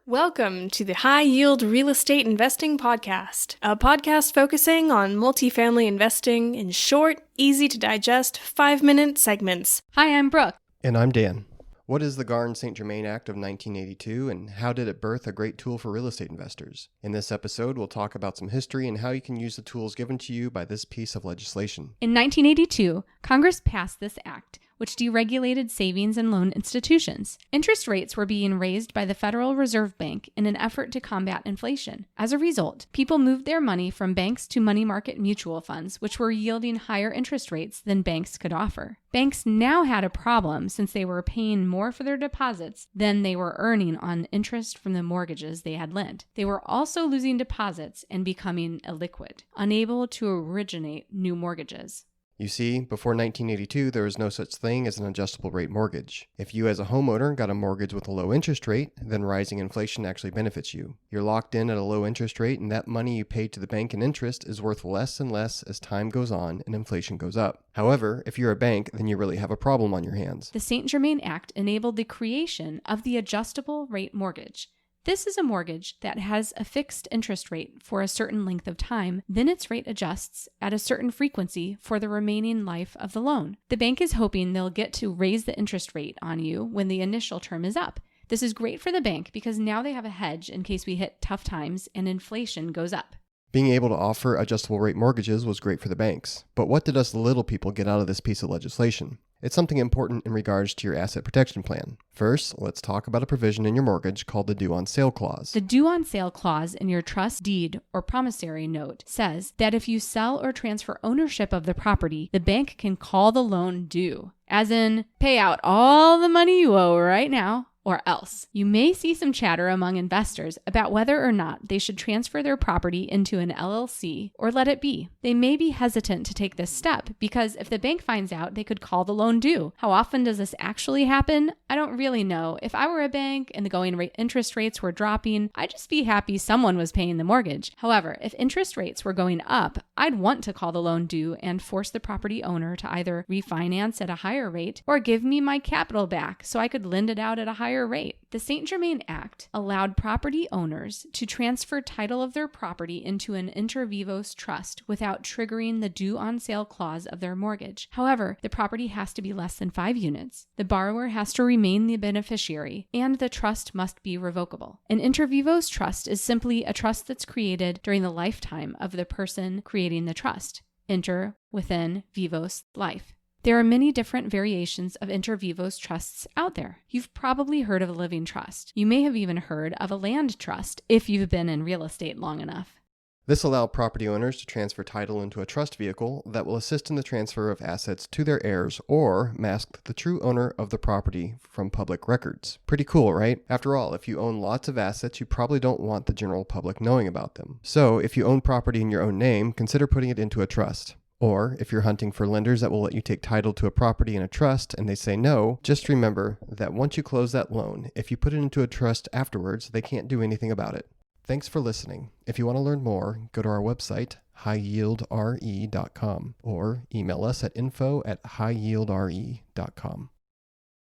Welcome to the High Yield Real Estate Investing Podcast, a podcast focusing on multifamily investing in short, easy-to-digest 5-minute segments. Hi, I'm Brooke. And I'm Dan. What is the Garn St.Germain Act of 1982, and how did it birth a great tool for real estate investors? In this episode, we'll talk about some history and how you can use the tools given to you by this piece of legislation. In 1982, Congress passed this act, which deregulated savings and loan institutions. Interest rates were being raised by the Federal Reserve Bank in an effort to combat inflation. As a result, people moved their money from banks to money market mutual funds, which were yielding higher interest rates than banks could offer. Banks now had a problem since they were paying more for their deposits than they were earning on interest from the mortgages they had lent. They were also losing deposits and becoming illiquid, unable to originate new mortgages. You see, before 1982, there was no such thing as an adjustable rate mortgage. If you as a homeowner got a mortgage with a low interest rate, then rising inflation actually benefits you. You're locked in at a low interest rate, and that money you paid to the bank in interest is worth less and less as time goes on and inflation goes up. However, if you're a bank, then you really have a problem on your hands. The St.Germain Act enabled the creation of the adjustable rate mortgage. This is a mortgage that has a fixed interest rate for a certain length of time, then its rate adjusts at a certain frequency for the remaining life of the loan. The bank is hoping they'll get to raise the interest rate on you when the initial term is up. This is great for the bank because now they have a hedge in case we hit tough times and inflation goes up. Being able to offer adjustable rate mortgages was great for the banks. But what did us little people get out of this piece of legislation? It's something important in regards to your asset protection plan. First, let's talk about a provision in your mortgage called the due on sale clause. The due on sale clause in your trust deed or promissory note says that if you sell or transfer ownership of the property, the bank can call the loan due, as in pay out all the money you owe right now, or else. You may see some chatter among investors about whether or not they should transfer their property into an LLC or let it be. They may be hesitant to take this step because if the bank finds out, they could call the loan due. How often does this actually happen? I don't really know. If I were a bank and the going rate interest rates were dropping, I'd just be happy someone was paying the mortgage. However, if interest rates were going up, I'd want to call the loan due and force the property owner to either refinance at a higher rate or give me my capital back so I could lend it out at a higher rate. The St.Germain Act allowed property owners to transfer title of their property into an inter vivos trust without triggering the due on sale clause of their mortgage. However, the property has to be less than 5 units. The borrower has to remain the beneficiary, and the trust must be revocable. An inter vivos trust is simply a trust that's created during the lifetime of the person creating the trust. Inter, within, vivos, life. There are many different variations of inter vivos trusts out there. You've probably heard of a living trust. You may have even heard of a land trust if you've been in real estate long enough. This allowed property owners to transfer title into a trust vehicle that will assist in the transfer of assets to their heirs or mask the true owner of the property from public records. Pretty cool, right? After all, if you own lots of assets, you probably don't want the general public knowing about them. So, if you own property in your own name, consider putting it into a trust. Or, if you're hunting for lenders that will let you take title to a property in a trust and they say no, just remember that once you close that loan, if you put it into a trust afterwards, they can't do anything about it. Thanks for listening. If you want to learn more, go to our website, highyieldre.com, or email us at info@highyieldre.com.